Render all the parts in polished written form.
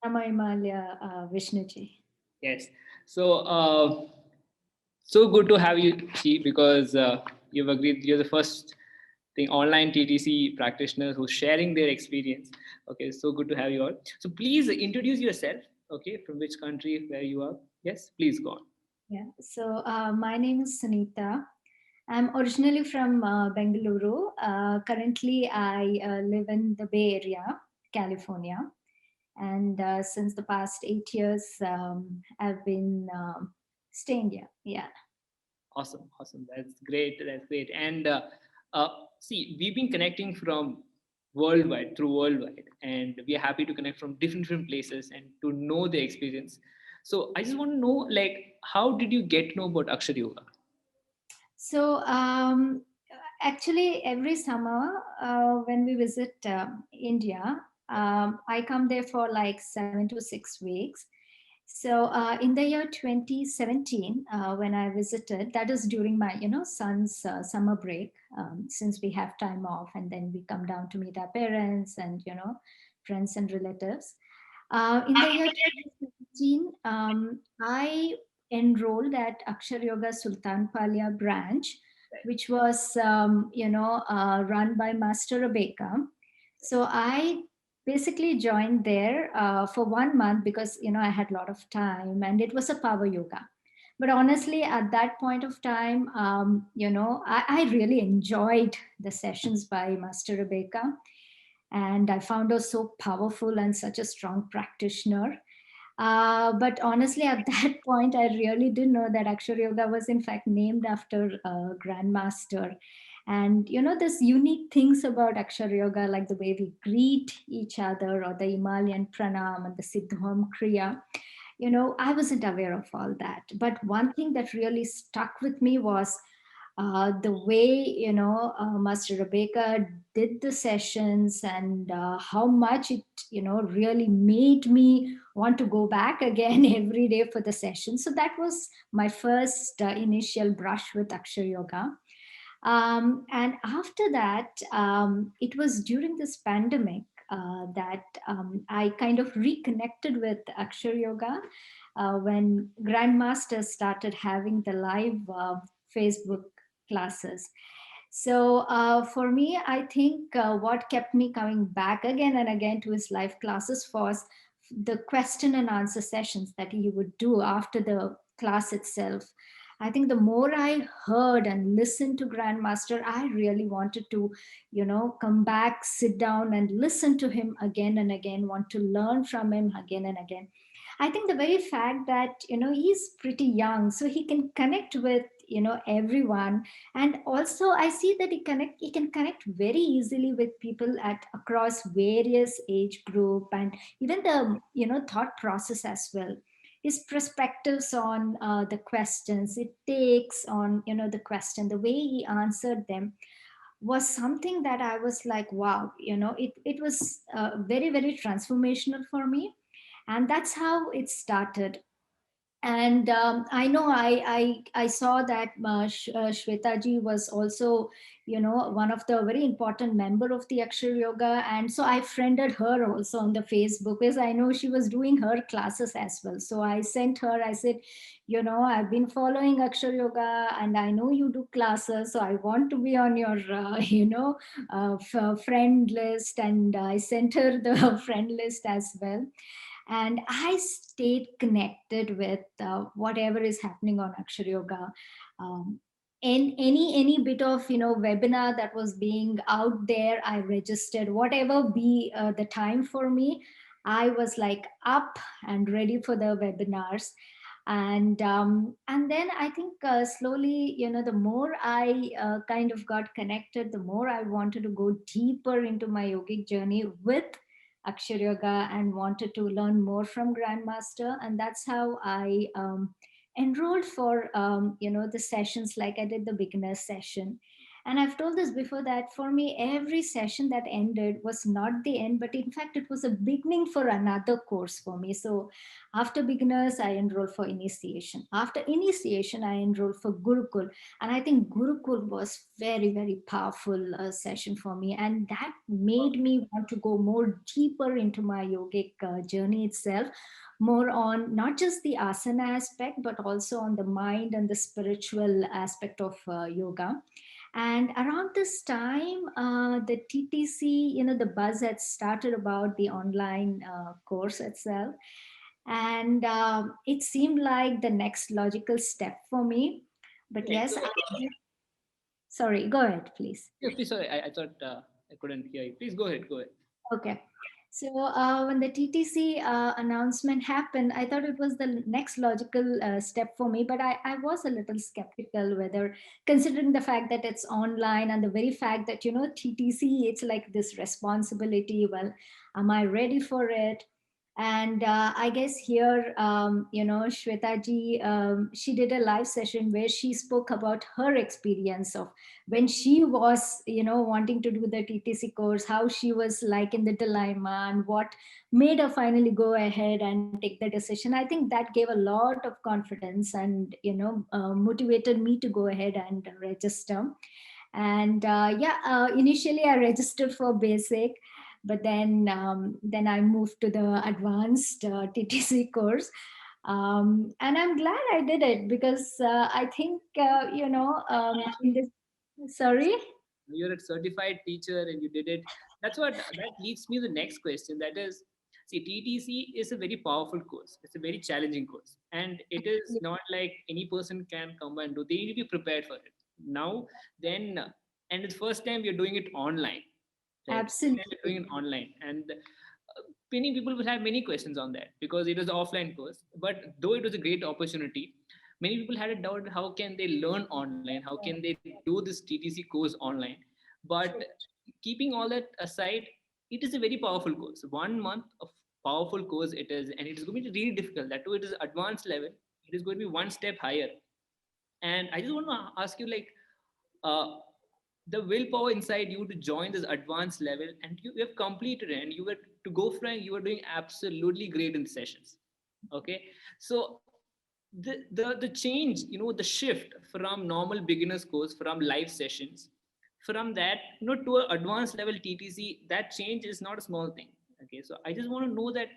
Nama Himalaya, Vishnu ji. Yes. So, so good to have you, Chi, because you've agreed. You're the first thing online TTC practitioner who's sharing their experience. Okay, so good to have you all. So please introduce yourself. Okay, from which country, where you are. Yes, please go on. Yeah. So my name is Sunitha. I'm originally from Bengaluru. Currently, I live in the Bay Area, California. And since the past 8 years, I've been staying here. Yeah. Awesome, awesome. That's great. That's great. And uh, see, we've been connecting from worldwide through worldwide, and we are happy to connect from different places and to know the experience. So I just want to know, like, how did you get to know about Akshar Yoga? So actually, every summer when we visit India, I come there for like 7 to 6 weeks. So in the year 2017, when I visited, that is during my son's summer break, since we have time off, and then we come down to meet our parents and friends and relatives. In the year 2017, I enrolled at Akshar Yoga Sultan Palia branch, which was run by Master Rebecca. So I basically joined there for 1 month because I had a lot of time, and it was a power yoga. But honestly, at that point of time, I really enjoyed the sessions by Master Rebecca, and I found her so powerful and such a strong practitioner. But honestly, at that point, I really didn't know that Akshar Yoga was in fact named after a grandmaster. And there's unique things about Akshar Yoga, like the way we greet each other, or the Himalayan pranam and the Siddham Kriya. I wasn't aware of all that. But one thing that really stuck with me was the way Master Rebecca did the sessions, and how much it really made me want to go back again every day for the session. So that was my first initial brush with Akshar Yoga. And after that, it was during this pandemic that I kind of reconnected with Akshar Yoga when Grandmasters started having the live Facebook classes. So for me, I think what kept me coming back again and again to his live classes was the question and answer sessions that he would do after the class itself. I think the more I heard and listened to Grandmaster, I really wanted to, come back, sit down and listen to him again and again, want to learn from him again and again. I think the very fact that, he's pretty young, so he can connect with, everyone. And also I see that he can connect very easily with people at across various age group, and even the, thought process as well. His perspectives on the questions it takes on, the question, the way he answered them was something that I was like, wow, it was very, very transformational for me. And that's how it started. And I know I saw that Shweta ji was also, one of the very important member of the Akshar Yoga, and so I friended her also on the Facebook because I know she was doing her classes as well. So I sent her. I said, I've been following Akshar Yoga, and I know you do classes, so I want to be on your, friend list. And I sent her the friend list as well, and I stayed connected with whatever is happening on Akshar Yoga. And any bit of webinar that was being out there, I registered. Whatever be the time for me, I was like up and ready for the webinars. And then I think slowly, the more I kind of got connected, the more I wanted to go deeper into my yogic journey with Akshar Yoga and wanted to learn more from Grandmaster. And that's how I enrolled for, the sessions, like I did the beginner session. And I've told this before that for me, every session that ended was not the end, but in fact, it was a beginning for another course for me. So after beginners, I enrolled for initiation. After initiation, I enrolled for Gurukul. And I think Gurukul was very, very powerful session for me. And that made me want to go more deeper into my yogic journey itself, more on not just the asana aspect, but also on the mind and the spiritual aspect of yoga. And around this time, the TTC, the buzz had started about the online course itself. And it seemed like the next logical step for me. But Right. yes, So, sorry, go ahead, please. yeah, please, sorry, I thought I couldn't hear you. Please go ahead. Go ahead. Okay. So when the TTC announcement happened, I thought it was the next logical step for me, but I was a little skeptical whether, considering the fact that it's online and the very fact that, TTC, it's like this responsibility. Well, am I ready for it? And I guess here, Shweta ji, she did a live session where she spoke about her experience of when she was, wanting to do the TTC course, how she was like in the dilemma and what made her finally go ahead and take the decision. I think that gave a lot of confidence and, motivated me to go ahead and register. And initially I registered for basic, but then I moved to the advanced TTC course. And I'm glad I did it because I think, in this, sorry. You're a certified teacher and you did it. That's what that leads me to the next question. That is, see, TTC is a very powerful course. It's a very challenging course, and it is not like any person can come and do. They need to be prepared for it now. Then, and it's first time we're doing it online, right? First time we're Absolutely. doing it online, and many people will have many questions on that because it was an offline course. But though it was a great opportunity, many people had a doubt: how can they learn online? How can they do this TTC course online? But True. keeping all that aside, it is a very powerful course. 1 month of powerful course it is, and it is going to be really difficult. That too, it is advanced level. It is going to be one step higher. And I just want to ask you, like, uh, the willpower inside you to join this advanced level, and you have completed it, and you were to go frank, you were doing absolutely great in the sessions. Okay, so the change, the shift from normal beginners course, from live sessions, from that, to an advanced level TTC, that change is not a small thing. Okay, so I just want to know that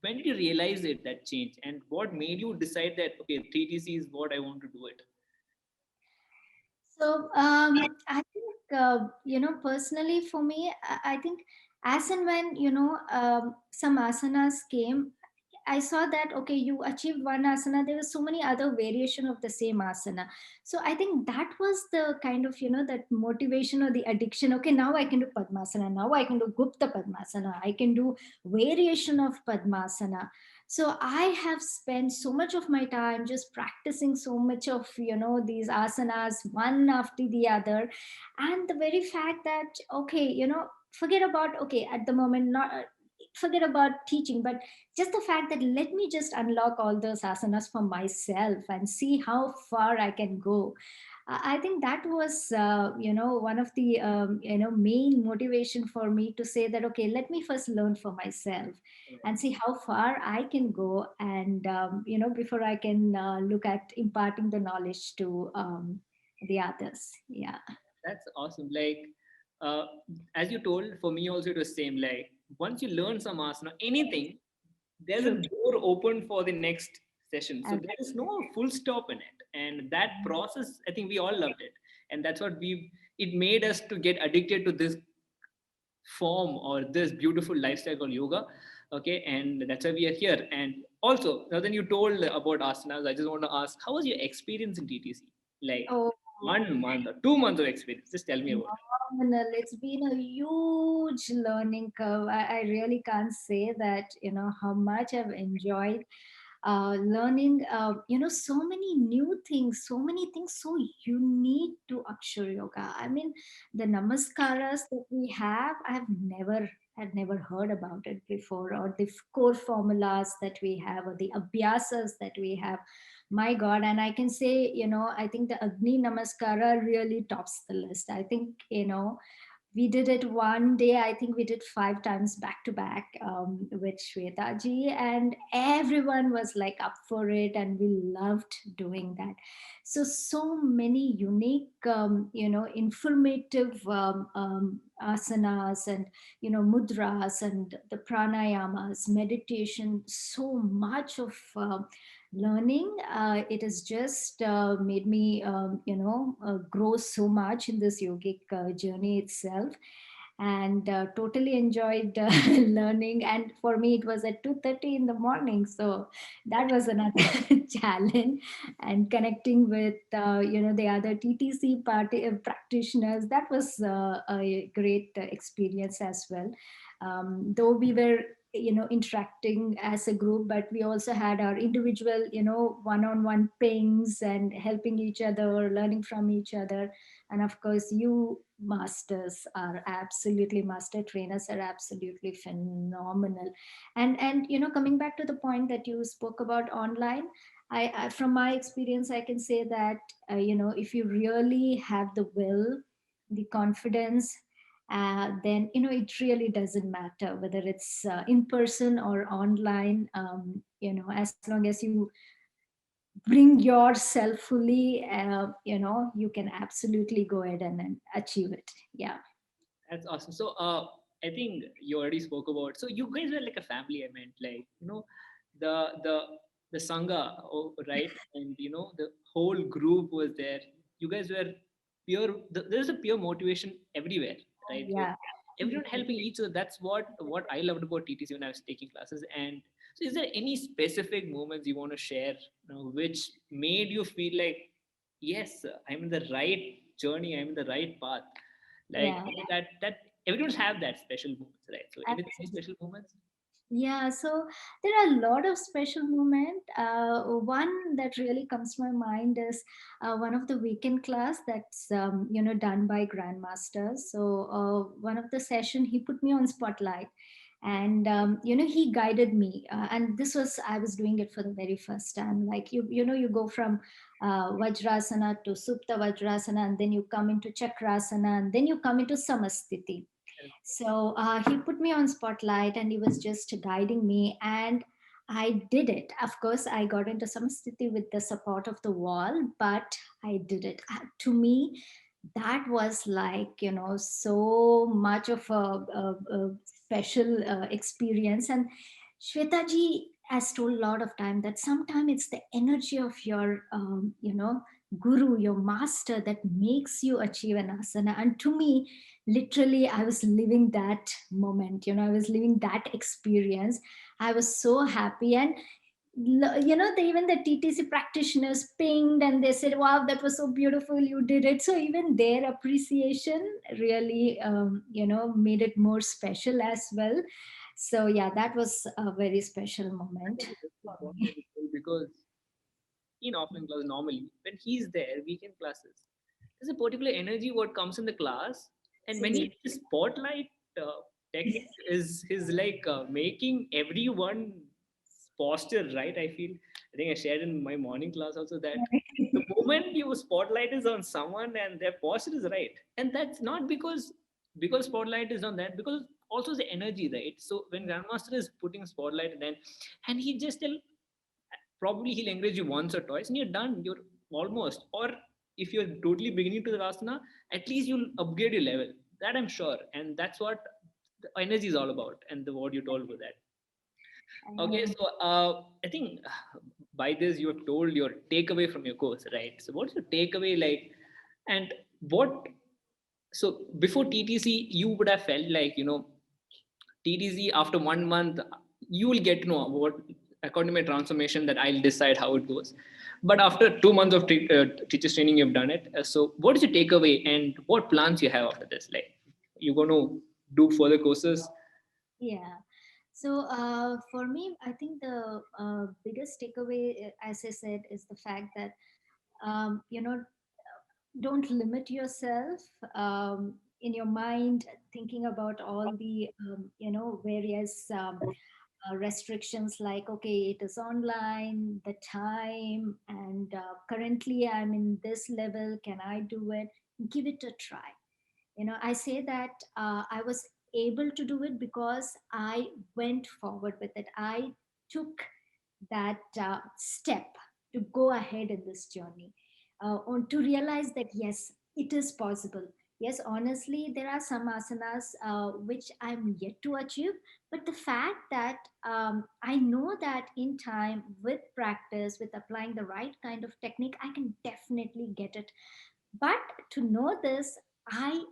when did you realize it, that change, and what made you decide that okay, TTC is what I want to do it. So I think, personally for me, I think as and when, some asanas came, I saw that, okay, you achieved one asana, there were so many other variation of the same asana. So I think that was the kind of, that motivation or the addiction. Okay, now I can do Padmasana, now I can do Gupta Padmasana, I can do variation of Padmasana. So I have spent so much of my time just practicing so much of, these asanas one after the other. And the very fact that, okay, forget about, okay, at the moment, not forget about teaching, but just the fact that let me just unlock all those asanas for myself and see how far I can go. I think that was, one of the, main motivation for me to say that, okay, let me first learn for myself and see how far I can go. And, before I can look at imparting the knowledge to the others. Yeah. That's awesome. Like, uh, as you told, for me also it was same. Like, once you learn some asana, anything, there's a True. door open for the next session. So And there is no full stop in it. And that process, I think we all loved it. And that's what it made us to get addicted to this form or this beautiful lifestyle called yoga. Okay. And that's why we are here. And also, now then you told about asanas, I just want to ask, how was your experience in TTC? Like oh, 1 month or 2 months of experience. Just tell me about it. phenomenal. It's been a huge learning curve. I really can't say that, how much I've enjoyed learning, so many new things, so many things so unique to Akshar Yoga. I mean, the namaskaras that we have, I have never had never heard about it before, or the core formulas that we have, or the abhyasas that we have. My God. And I can say, I think the Agni Namaskara really tops the list. I think, we did it one day. I think we did 5 times back to back with Shweta ji, and everyone was like up for it, and we loved doing that. So many unique, informative asanas, and mudras, and the pranayamas, meditation. So much of learning. It has just made me, grow so much in this yogic journey itself, and totally enjoyed learning. And for me, it was at 2:30 in the morning, so that was another challenge. And connecting with, the other TTC party practitioners, that was a great experience as well. Though we were interacting as a group, but we also had our individual one-on-one pings, and helping each other, learning from each other. And of course, you masters are absolutely, master trainers are absolutely phenomenal. And coming back to the point that you spoke about online, I from my experience, I can say that if you really have the will, the confidence, then it really doesn't matter whether it's in person or online. As long as you bring yourself fully, you can absolutely go ahead and achieve it. Yeah. That's awesome. So, I think you already spoke about. So, you guys were like a family. I meant, like, the the the sangha, oh, right? And the whole group was there. You guys were pure. There's a pure motivation everywhere, right? Like, Yeah. everyone helping each other. That's what I loved about TTC when I was taking classes. And so, is there any specific moments you want to share, which made you feel like, yes, I'm in the right journey. I'm in the right path, like Yeah. that everyone's have that special moments, right? So any special moments? Yeah, so there are a lot of special moments. One that really comes to my mind is one of the weekend class that's done by grandmasters. So one of the session, he put me on spotlight, and he guided me. And this was, I was doing it for the very first time. Like you go from Vajrasana to Supta Vajrasana, and then you come into Chakrasana, and then you come into Samasthiti. So he put me on spotlight, and he was just guiding me, and I did it. Of course, I got into some sthiti with the support of the wall, but I did it. To me, that was like, so much of a special experience. And Shweta ji has told a lot of time that sometimes it's the energy of your, guru, your master, that makes you achieve an asana. And to me, literally, I was living that moment. I was living that experience. I was so happy. And even the TTC practitioners pinged, and they said, wow, that was so beautiful, you did it. So even their appreciation really made it more special as well. So yeah, that was a very special I moment think it's for important me. to tell, because in offline class, normally when he's there, weekend classes, there's a particular energy what comes in the class. And when he, Absolutely. the spotlight uh, technique is like making everyone posture right, I feel. I think I shared in my morning class also that the moment you spotlight is on someone and their posture is right, and that's not because spotlight is on that, because also the energy, right? So when grandmaster is putting spotlight, and he just tell, probably he'll encourage you once or twice and you're done, you're almost. Or if you're totally beginning to the asana, at least you'll upgrade your level, that I'm sure. And that's what the energy is all about, and the what you told for that. Okay, And so I think by this you have told your takeaway from your course, right? So what's your takeaway, like? And what, so before TTC you would have felt like, TTC after 1 month, you will get to know what, according to my transformation, that I'll decide how it goes. But after 2 months of teachers training, you've done it. So what is your takeaway, and what plans you have after this? Like, you're going to do further courses? yeah. So for me, I think the biggest takeaway, as I said, is the fact that, don't limit yourself. in your mind, thinking about all the various restrictions, like, okay, it is online, the time, and currently I'm in this level, can I do it? Give it a try. I say that I was able to do it because I went forward with it. I took that step to go ahead in this journey, to realize that yes, it is possible. Yes, honestly, there are some asanas which I'm yet to achieve, but the fact that I know that in time, with practice, with applying the right kind of technique, I can definitely get it. But to know this, I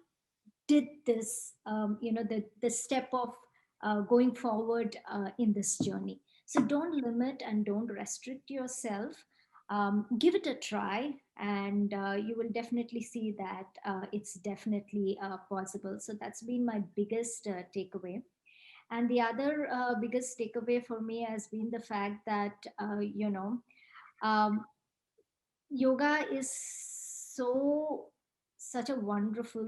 did this, the step of going forward in this journey. So don't limit and don't restrict yourself. Give it a try, and you will definitely see that it's definitely possible. So that's been my biggest takeaway. And the other biggest takeaway for me has been the fact that, um, yoga is so such a wonderful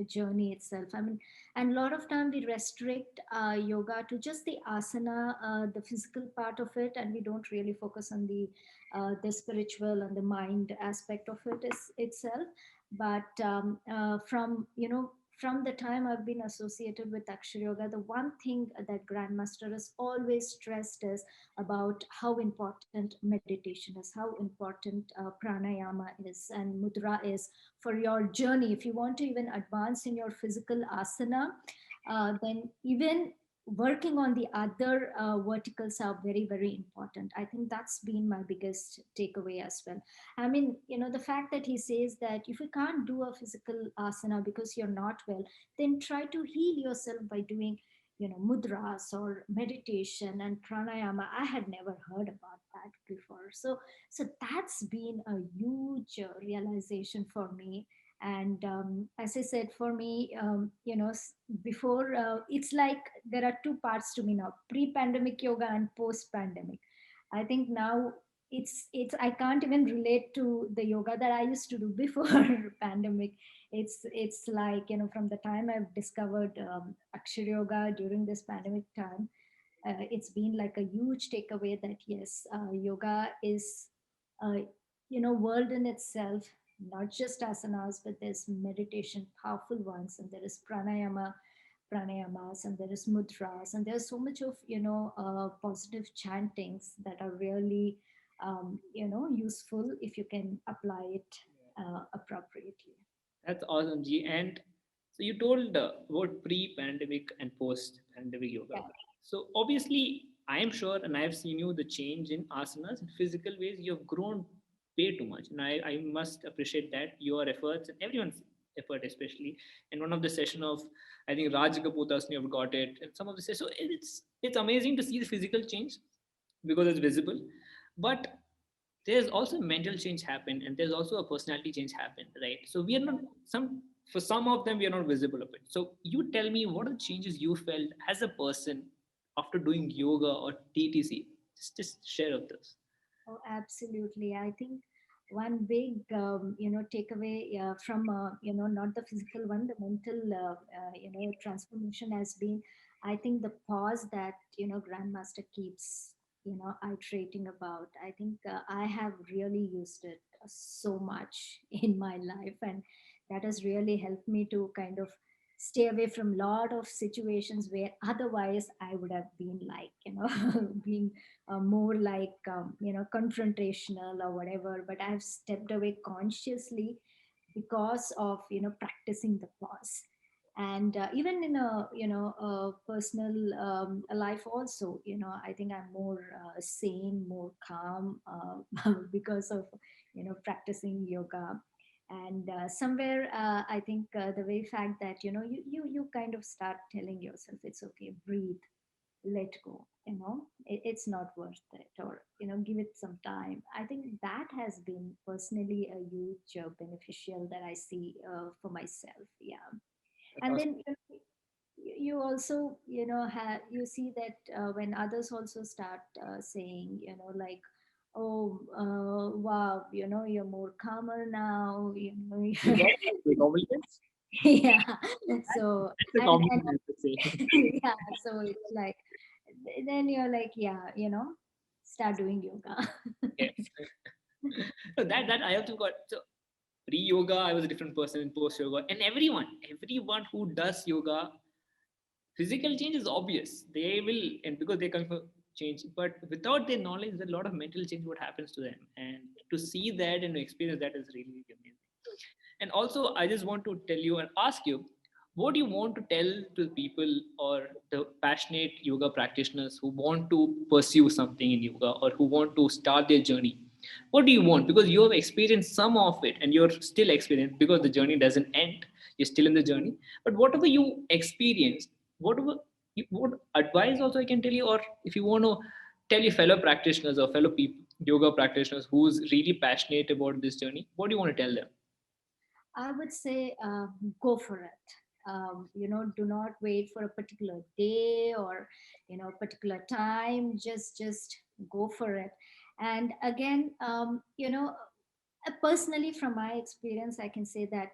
journey itself. I mean, and a lot of time we restrict yoga to just the asana, the physical part of it, and we don't really focus on the spiritual and the mind aspect of it itself. But from the time I've been associated with Akshar Yoga, the one thing that Grandmaster has always stressed is about how important meditation is, how important pranayama is, and mudra is for your journey. If you want to even advance in your physical asana, then even working on the other verticals are very, very important. I think that's been my biggest takeaway as well. I mean, the fact that he says that if you can't do a physical asana because you're not well, then try to heal yourself by doing mudras or meditation and pranayama. I had never heard about that before. So that's been a huge realization for me. And as I said, for me, before, it's like there are two parts to me now: pre-pandemic yoga and post-pandemic. I think now it's I can't even relate to the yoga that I used to do before pandemic. It's like, from the time I've discovered Akshar Yoga during this pandemic time, it's been like a huge takeaway that yes, yoga is uh, world in itself. Not just asanas, but there's meditation, powerful ones, and there is pranayamas, and there is mudras, and there's so much of positive chantings that are really useful if you can apply it appropriately. That's awesome, G. And so you told about pre-pandemic and post-pandemic yoga. Yeah. So obviously, I am sure, and I have seen you the change in asanas in physical ways. You have grown way too much, and I must appreciate that your efforts and everyone's effort, especially in one of the session of, I think Raj Kapotas, you have got it, and some of the sessions. So it's amazing to see the physical change because it's visible, but there's also mental change happen, and there's also a personality change happen, right? So we are not some for some of them we are not visible of it. So you tell me, what are the changes you felt as a person after doing yoga or TTC? Just share of this. Oh, absolutely. I think one big, takeaway from, not the physical one, the mental, transformation has been, I think, the pause that, Grandmaster keeps, iterating about. I think I have really used it so much in my life, and that has really helped me to kind of stay away from lot of situations where otherwise I would have been like, being more like confrontational or whatever. But I've stepped away consciously because of practicing the pause. And even in a personal life also, I think I'm more sane, more calm, because of practicing yoga. And somewhere I think the very fact that you kind of start telling yourself it's okay, breathe, let go, it's not worth it, or give it some time. I think that has been personally a huge beneficial that I see for myself. Yeah. That's And awesome. then you also you see that when others also start saying, like, oh, wow, you're more calmer now, You got the compliments? Yeah. That's So a and compliment to say. yeah, so it's like then you're like, yeah, start doing yoga. Yes. So that I also got. So pre-yoga, I was a different person in post-yoga. And everyone who does yoga, physical change is obvious. They will, and because they come for change, but without their knowledge, there's a lot of mental change what happens to them. And to see that and to experience that is really, really amazing. And also, I just want to tell you and ask you, what do you want to tell to people or the passionate yoga practitioners who want to pursue something in yoga or who want to start their journey? What do you want? Because you have experienced some of it and you're still experienced because the journey doesn't end. You're still in the journey. But whatever you experienced, whatever what advice also I can tell you, or if you want to tell your fellow practitioners or fellow people, yoga practitioners who's really passionate about this journey, what do you want to tell them? I would say go for it. Do not wait for a particular day or particular time. Just go for it. And again, personally, from my experience, I can say that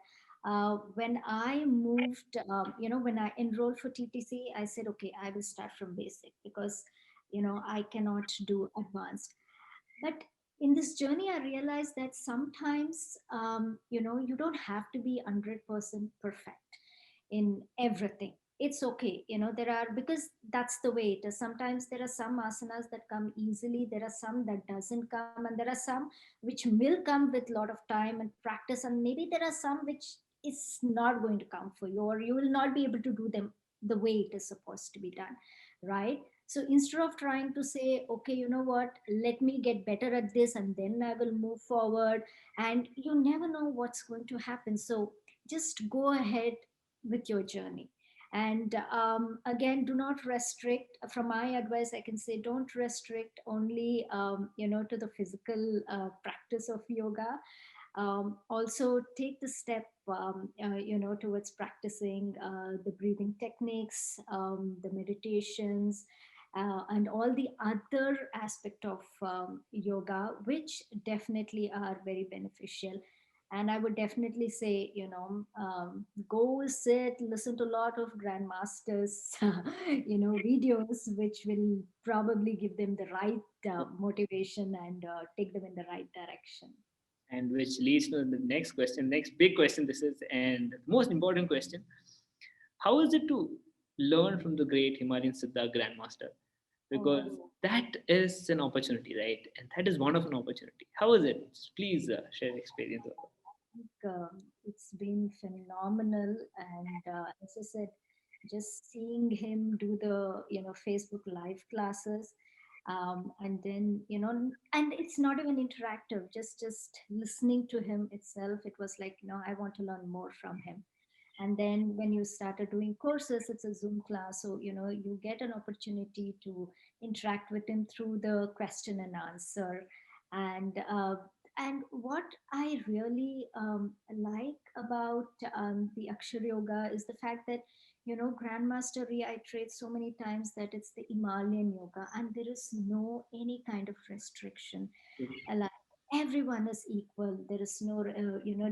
when I moved, when I enrolled for TTC, I said, okay, I will start from basic because I cannot do advanced. But in this journey I realized that sometimes you don't have to be 100% perfect in everything. It's okay, there are, because that's the way it is. Sometimes there are some asanas that come easily, there are some that doesn't come, and there are some which will come with a lot of time and practice, and maybe there are some which is not going to come for you, or you will not be able to do them the way it is supposed to be done, right? So instead of trying to say, okay, you know what, let me get better at this and then I will move forward, and you never know what's going to happen. So just go ahead with your journey. And again, do not restrict. From my advice, I can say don't restrict only, to the physical practice of yoga. Also take the step towards practicing the breathing techniques, the meditations, and all the other aspect of yoga, which definitely are very beneficial. And I would definitely say, go sit, listen to a lot of grandmasters videos, which will probably give them the right motivation and take them in the right direction. And which leads to the next question, next big question. This is and the most important question: how is it to learn from the great Himalayan Siddha Grandmaster? Because Oh, that is an opportunity, right? And that is one of an opportunity. How is it? Please share experience. it's been phenomenal. And as I said, just seeing him do the Facebook live classes, and then and it's not even interactive. Just listening to him itself, it was like, I want to learn more from him. And then when you started doing courses, it's a Zoom class, so you get an opportunity to interact with him through the question and answer. And what I really like about the Akshar Yoga is the fact that Grandmaster reiterates so many times that it's the Himalayan yoga, and there is no any kind of restriction. Like, everyone is equal. There is no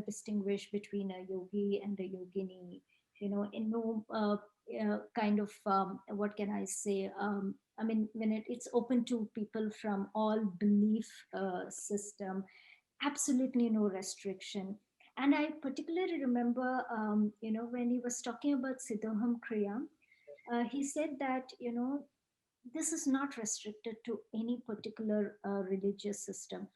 distinguish between a yogi and a yogini. In no kind of what can I say, I mean, when it's open to people from all belief system, absolutely no restriction. And I particularly remember, when he was talking about Siddham Kriya, he said that this is not restricted to any particular religious system.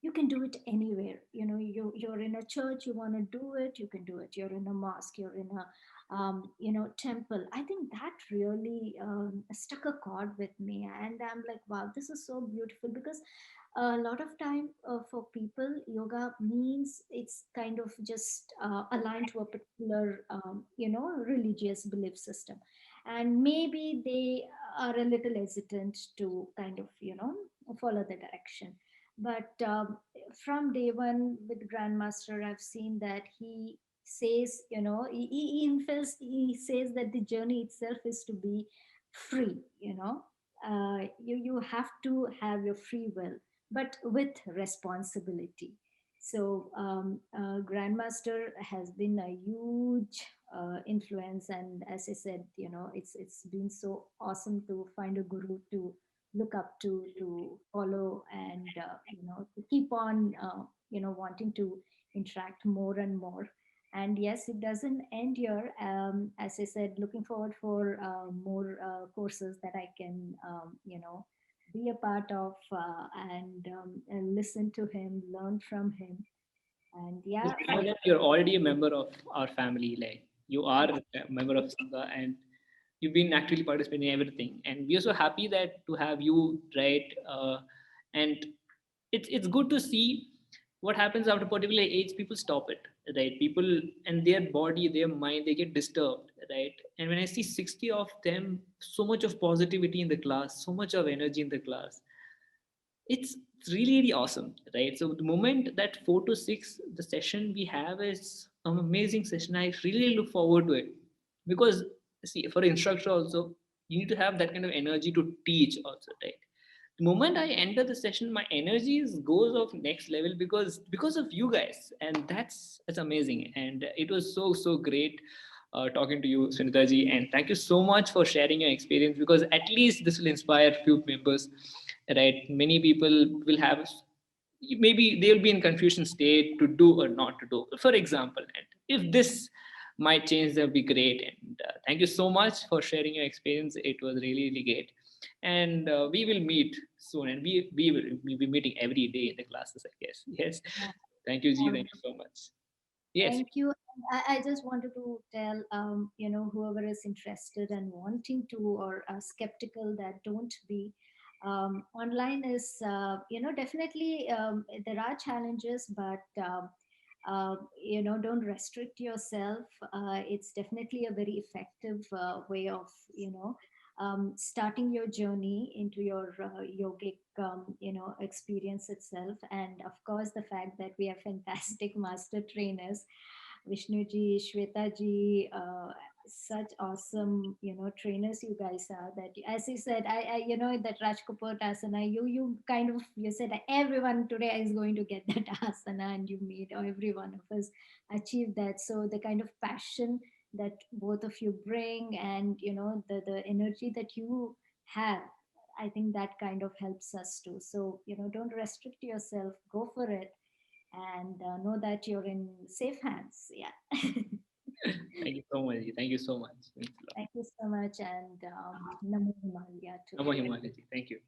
You can do it anywhere. You're in a church, you want to do it, you can do it. You're in a mosque, you're in a temple. I think that really struck a chord with me, and I'm like, wow, this is so beautiful. Because a lot of time, for people, yoga means it's kind of just aligned to a particular religious belief system, and maybe they are a little hesitant to kind of follow the direction. But from day one with Grandmaster, I've seen that he says, he says that the journey itself is to be free. You have to have your free will, but with responsibility. So Grandmaster has been a huge influence, and as I said, it's been so awesome to find a guru to look up to follow, and to keep on wanting to interact more and more. And yes, it doesn't end here. As I said, looking forward for more courses that I can be a part of, and listen to him, learn from him. And Just yeah, know that you're already a member of our family. Like you are a member of Sangha, and you've been actively participating in everything. And we are so happy that to have you, right? And it's good to see what happens after a particular age. People stop it, right? People and their body, their mind, they get disturbed, right? And when I see 60 of them, so much of positivity in the class, so much of energy in the class, it's really really awesome, right? So the moment that 4 to 6 the session we have is an amazing session. I really look forward to it because see, for instructor also, you need to have that kind of energy to teach also, right? The moment I enter the session, my energy goes off next level because of you guys, and that's amazing. And it was so great talking to you, Sunitha ji, and thank you so much for sharing your experience, because at least this will inspire few members, right? Many people will have, maybe they'll be in confusion state to do or not to do, for example. And if this might change, that'll be great. And thank you so much for sharing your experience. It was really really great. And we will meet soon, and we will be meeting every day in the classes, I guess. Yes. Thank you, Ji. um, Thank you so much. Yes. thank you. I just wanted to tell, whoever is interested and wanting to, or are skeptical, that don't be. Online is, definitely there are challenges, but don't restrict yourself. It's definitely a very effective way of, starting your journey into your yogic, experience itself. And of course, the fact that we have fantastic master trainers, Vishnu ji, Shweta ji, such awesome, trainers you guys are. That, as you said, that Rajkopot asana, you kind of, you said that everyone today is going to get that asana, and you made every one of us achieve that. So the kind of passion that both of you bring, and the energy that you have, I think that kind of helps us too. So don't restrict yourself, go for it, and know that you're in safe hands. Yeah. Thank you so much, Ji. Thank you so much. Thanks a lot. Thank you so much, and Namo Himalaya to Namo everyone. Himalaya, Ji. Thank you.